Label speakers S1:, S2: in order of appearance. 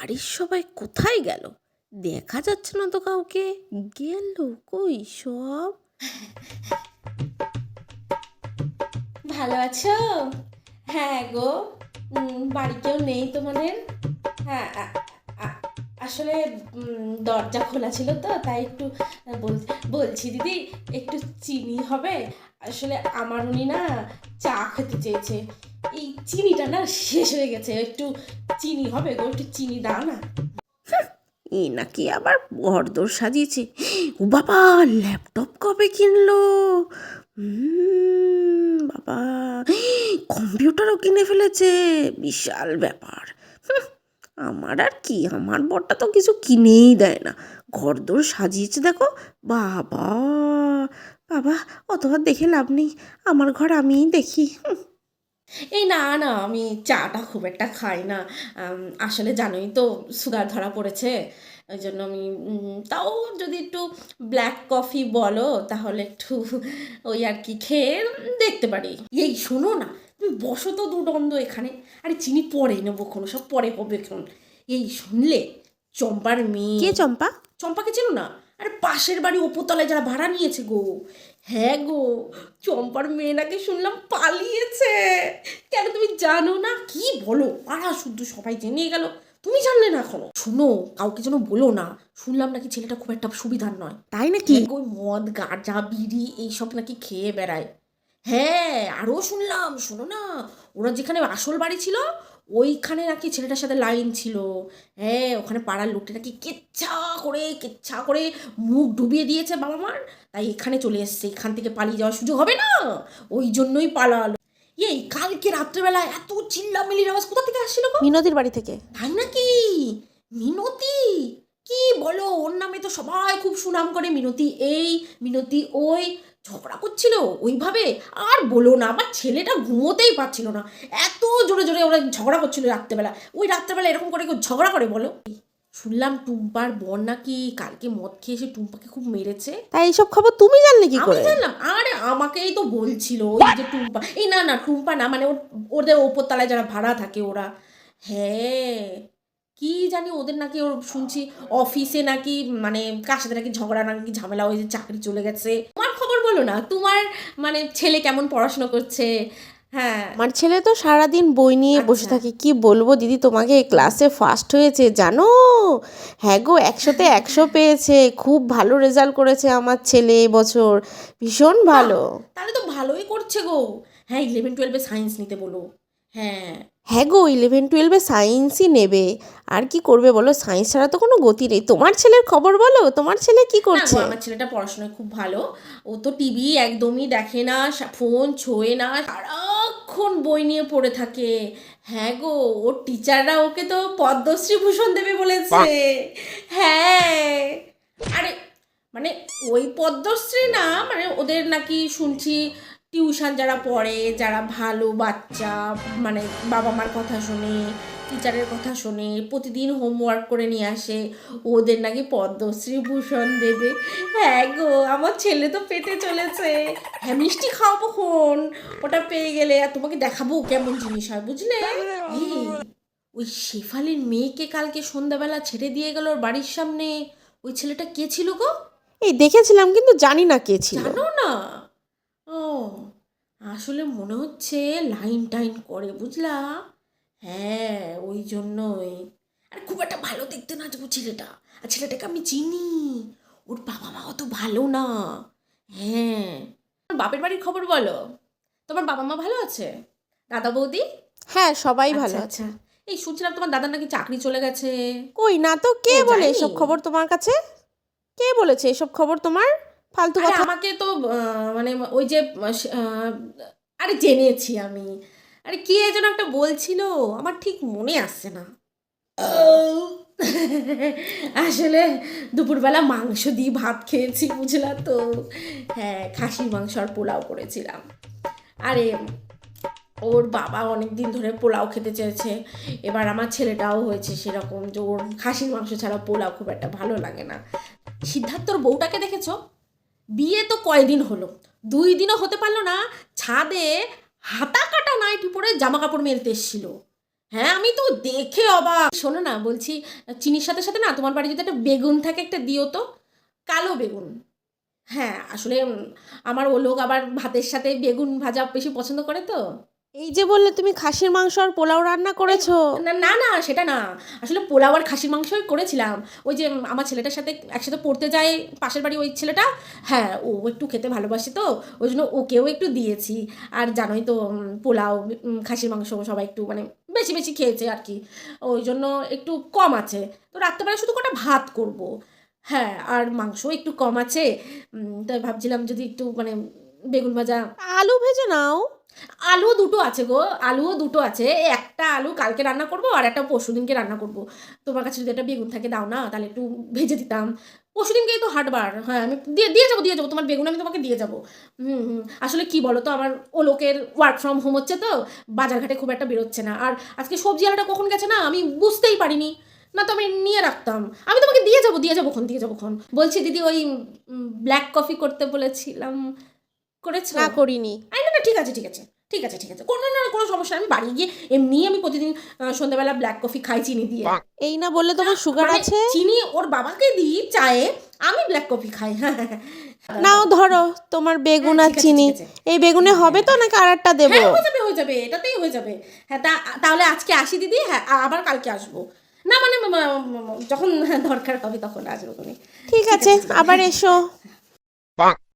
S1: বাড়ির সবাই কোথায় গেল? দেখা যাচ্ছে না তো কাউকে। গেল কই সব?
S2: ভালো আছো? হ্যাঁ গো। বাড়ি কেউ নেই তোমাদের? হ্যাঁ, আসলে দরজা খোলা ছিল তো তাই একটু বলছি দিদি, একটু চিনি হবে? আসলে আমার উনি না চা খেতে চেয়েছে, এই চিনিটা না শেষ হয়ে গেছে, একটু চিনি হবে গো, একটু চিনি দাও না।
S1: এ নাকি আবার ঘরদোর সাজিয়েছে। ও বাবা, ল্যাপটপ কবে কিনলো? বাবা, কম্পিউটারও কিনে ফেলেছে। বিশাল ব্যাপার। আমার আর কি, আমার বরটা তো কিছু কিনেই দেয় না। ঘরদোর সাজিয়েছে দেখো। বাবা বাবা, অতবার দেখে লাভ নেই, আমার ঘর আমিই দেখি।
S2: এই না না, আমি চাটা খুব একটা খাই না। আসলে জানোই তো সুগার ধরা পড়েছে, ওই জন্য আমি তাও যদি একটু ব্ল্যাক কফি বলো তাহলে একটু ওই আর কি খেয়ে দেখতে পারি। এই শোনো না, তুমি বসো তো দুদণ্ড এখানে। আরে চিনি পরে নেবো, কোনো সব পরে হবে এখন। এই শুনলে, চম্পার মেয়ে।
S1: কে চম্পা?
S2: চম্পাকে চেনো না? আরে পাশের বাড়ি ওপরতলায় যারা ভাড়া নিয়েছে গো। হ্যাঁ গো, চম্পার মেয়ে নাকি শুনলাম পালিয়েছে। কেন তুমি জানো না? কি বলো, পাড়া শুদ্ধ সবাই জেনে গেল, তুমি জানলে না এখনো? শুনো, কাউকে যেন বলো না। শুনলাম নাকি ছেলেটা খুব একটা সুবিধার নয়।
S1: তাই নাকি?
S2: হ্যাঁ গো, মদ গাঁজা বিড়ি এইসব নাকি খেয়ে বেড়ায়। হ্যাঁ, আরও শুনলাম, শোনো না, ওরা যেখানে আসল বাড়ি ছিল ওইখানে নাকি ছেলেটার সাথে লাইন ছিল। হ্যাঁ, ওখানে পাড়ার লোকটা নাকি কেচ্ছা করে মুখ ডুবিয়ে দিয়েছে বাবা মার, তাই এখানে চলে এসছে। এখান থেকে পালিয়ে যাওয়ার সুযোগ হবে না, ওই জন্যই পালালো। এই কালকে রাত্রেবেলা এত চিল্লামিল্লির আওয়াজ কোথা থেকে আসছিল গো?
S1: মিনতির বাড়ি থেকে।
S2: তাই নাকি? মিনতি? কি বলো, ওর নামে তো সবাই খুব সুনাম করে। মিনতি এই, মিনতি ওই, ঝগড়া করছিল ওইভাবে। আর বলো না, আমার ছেলেটা ঘুমোতেই পারছিল না, এত জোরে জোরে ওরা ঝগড়া করছিল রাত্রেবেলা। ওই রাত্রেবেলা এরকম করে কেউ ঝগড়া করে বলো? শুনলাম টুম্পার বর নাকি কালকে মদ খেয়ে এসে টুম্পাকে খুব মেরেছে।
S1: তাই এইসব খবর তুমি জানলে কি
S2: আমি
S1: করে?
S2: জানলাম, আরে আমাকেই তো বলছিল ওই যে টুম্পা, এই না না টুম্পা না, মানে ওদের ওপরতলায় যারা ভাড়া থাকে ওরা। হ্যাঁ, কি জানি ওদের নাকি, ওর শুনছি অফিসে নাকি, মানে কার সাথে নাকি ঝগড়া নাকি ঝামেলা হয়েছে, চাকরি চলে গেছে। তোমার খবর বলো না, তোমার মানে ছেলে কেমন পড়াশোনা করছে? হ্যাঁ।
S1: আমার ছেলে তো সারাদিন বই নিয়ে বসে
S2: আচ্ছা।
S1: থাকে। কি বলবো দিদি তোমাকে, ক্লাসে ফার্স্ট হয়েছে জানো? হ্যাঁ গো, 100-তে 100 পেয়েছে। খুব ভালো রেজাল্ট করেছে আমার ছেলে এবছর, ভীষণ
S2: বাহ,
S1: ভালো।
S2: তাহলে তো ভালোই করছে গো। হ্যাঁ, 11-12 সায়েন্স নিতে বলো। হ্যাঁ।
S1: হ্যাঁ গো, 11-12 সায়েন্সই নেবে। আর কি করবে বলো, সায়েন্স ছাড়া তো কোনো গতি নেই। তোমার ছেলের খবর বলো, তোমার ছেলে কি
S2: না গো,
S1: করছে?
S2: আমার ছেলেটা পড়াশোনায় খুব ভালো। ও তো টিভি একদমই দেখে না, ফোন ছোঁয় না, সারাক্ষণ বই নিয়ে পড়ে থাকে। হ্যাঁ গো, ওর টিচাররা ওকে তো পদ্মশ্রী ভূষণ দেবে বলেছে। হ্যাঁ, আরে মানে ওই পদ্মশ্রী না, মানে ওদের নাকি শুনছি টিউশন যারা পড়ে, যারা ভালো বাচ্চা, মানে বাবা মার কথা শোনে, টিচারের কথা শোনে, প্রতিদিন হোমওয়ার্ক করে নিয়ে আসে, ওদের নাকি পদ্মশ্রী ভূষণ দেবে। হ্যাঁ গো, আমার ছেলে তো পেতে চলেছে। হ্যাঁ, মিষ্টি খাওয়াবো খন, ওটা পেয়ে গেলে আর তোমাকে দেখাবো কেমন জিনিস হয়, বুঝলে? এই, ওই শেফালির মেয়েকে কালকে সন্ধ্যাবেলা ছেড়ে দিয়ে গেল ওর বাড়ির সামনে, ওই ছেলেটা কে ছিল গো?
S1: এই দেখেছিলাম, কিন্তু জানি না কে ছিল।
S2: জানো না? ও, আসলে মনে হচ্ছে লাইন টাইন করে, বুঝলা? হ্যাঁ, ওই জন্যই। আর খুব একটা ভালো দেখতে না তো ছেলেটা, আর ছেলেটাকে আমি চিনি, ওর বাবা মা অত ভালো না। হ্যাঁ, তোমার বাপের বাড়ির খবর বলো, তোমার বাবা মা ভালো আছে? দাদা বৌদি?
S1: হ্যাঁ, সবাই ভালো
S2: আচ্ছা
S1: আছে।
S2: আচ্ছা। এই শুনছিলাম তোমার দাদার নাকি চাকরি চলে গেছে।
S1: কই না তো, কে
S2: ও
S1: বলে
S2: যায়নি?
S1: এসব খবর তোমার কাছে? কে বলেছে এসব খবর তোমার? ফালতু
S2: আরে
S1: কথা।
S2: আমাকে তো মানে ওই যে আরে জেনেছি আমি। আরে কে যেন একটা বলছিল, আমার ঠিক মনে আসছে না। আসলে দুপুরবেলা মাংস দিয়ে ভাত খেয়েছি, বুঝলা তো? হ্যাঁ, খাসির মাংস আর পোলাও করেছিলাম। আরে ওর বাবা অনেক দিন ধরে পোলাও খেতে চেয়েছে, এবার আমার ছেলেটাও হয়েছে সেরকম, যে ওর খাসির মাংস ছাড়া পোলাও খুব একটা ভালো লাগে না। সিদ্ধার্থর বউটাকে দেখেছো? বিয়ে তো কয়দিন হলো, 2 দিনও হতে পারলো না, ছাদে হাতা কাটা নাইটি পরে জামা কাপড় মেলতে এসেছিল। হ্যাঁ আমি তো দেখে অবাক। শোনো না, বলছি চিনির সাথে সাথে না তোমার বাড়ি যদি একটা বেগুন থাকে একটা দিও তো, কালো বেগুন। হ্যাঁ, আসলে আমার ও লোক আবার ভাতের সাথে বেগুন ভাজা বেশি পছন্দ করে তো।
S1: এই যে বললে তুমি খাসির মাংস আর পোলাও রান্না করেছো।
S2: না, না, না সেটা না। আসলে পোলাও আর খাসির মাংসই করেছিলাম। ওই যে আমার ছেলেটার সাথে একসাথে পড়তে যায় পাশের বাড়ি ওই ছেলেটা, হ্যাঁ, ও একটু খেতে ভালোবাসে তো, ওই জন্য ওকেও একটু দিয়েছি। আর জানোই তো পোলাও, খাসির মাংস সবাই একটু মানে বেশি, বেশি খেয়েছে আর কি। ওই জন্য একটু কম আছে। তো রাত্রেবেলা শুধু কটা ভাত করব। হ্যাঁ, আর মাংসও একটু কম আছে। তাই ভাবছিলাম যদি একটু মানে বেগুন ভাজা।
S1: আলু ভেজে নাও।
S2: আলুও দুটো আছে গো, আলুও দুটো আছে। একটা আলু কালকে রান্না করব আর একটা পরশুদিনকে রান্না করব। তোমার কাছে যদি একটা বেগুন থাকে দাও না, তাহলে একটু ভেজে দিতাম। পরশুদিনকেই তো হাটবার। হ্যাঁ, আমি দিয়ে যাবো তোমার বেগুন আমি তোমাকে দিয়ে যাবো। আসলে কি বলো তো, আমার ও লোকের ওয়ার্ক ফ্রম হোম হচ্ছে তো, বাজারঘাটে খুব একটা বেরোচ্ছে না। আর আজকে সবজিওয়ালাটা কখন গেছে না আমি বুঝতেই পারিনি। না তো আমি নিয়ে রাখতাম। আমি তোমাকে দিয়ে যাবোক্ষণ। বলছি দিদি, ওই ব্ল্যাক কফি করতে বলেছিলাম, করেছো?
S1: না করিনি।
S2: না, না, ঠিক আছে। কোনো সমস্যা নেই। আমি বাড়ি গিয়ে এমনিই আমি প্রতিদিন সন্ধ্যাবেলা ব্ল্যাক কফি খাই চিনি দিয়ে।
S1: এই না বললে তোমার সুগার
S2: মানে
S1: আছে।
S2: চিনি ওর বাবাকে দিই চায়ে, আমি ব্ল্যাক কফি খাই। হ্যাঁ, হ্যাঁ, হ্যাঁ।
S1: নাও ধরো তোমার বেগুন আর
S2: ঠিক আছে,
S1: চিনি।
S2: ঠিক আছে।
S1: এই বেগুনে হবে তো নাকি আর একটা দেবো?
S2: হ্যাঁ, হয়ে যাবে, এটাতেই হয়ে যাবে। হ্যাঁ, তাহলে আজকে আসি দিদি, হ্যাঁ, আবার কালকে আসবো। না মানে যখন দরকার হবে তখন আসবো তুমি।
S1: ঠিক আছে,
S2: চলো।
S1: আবার এসো।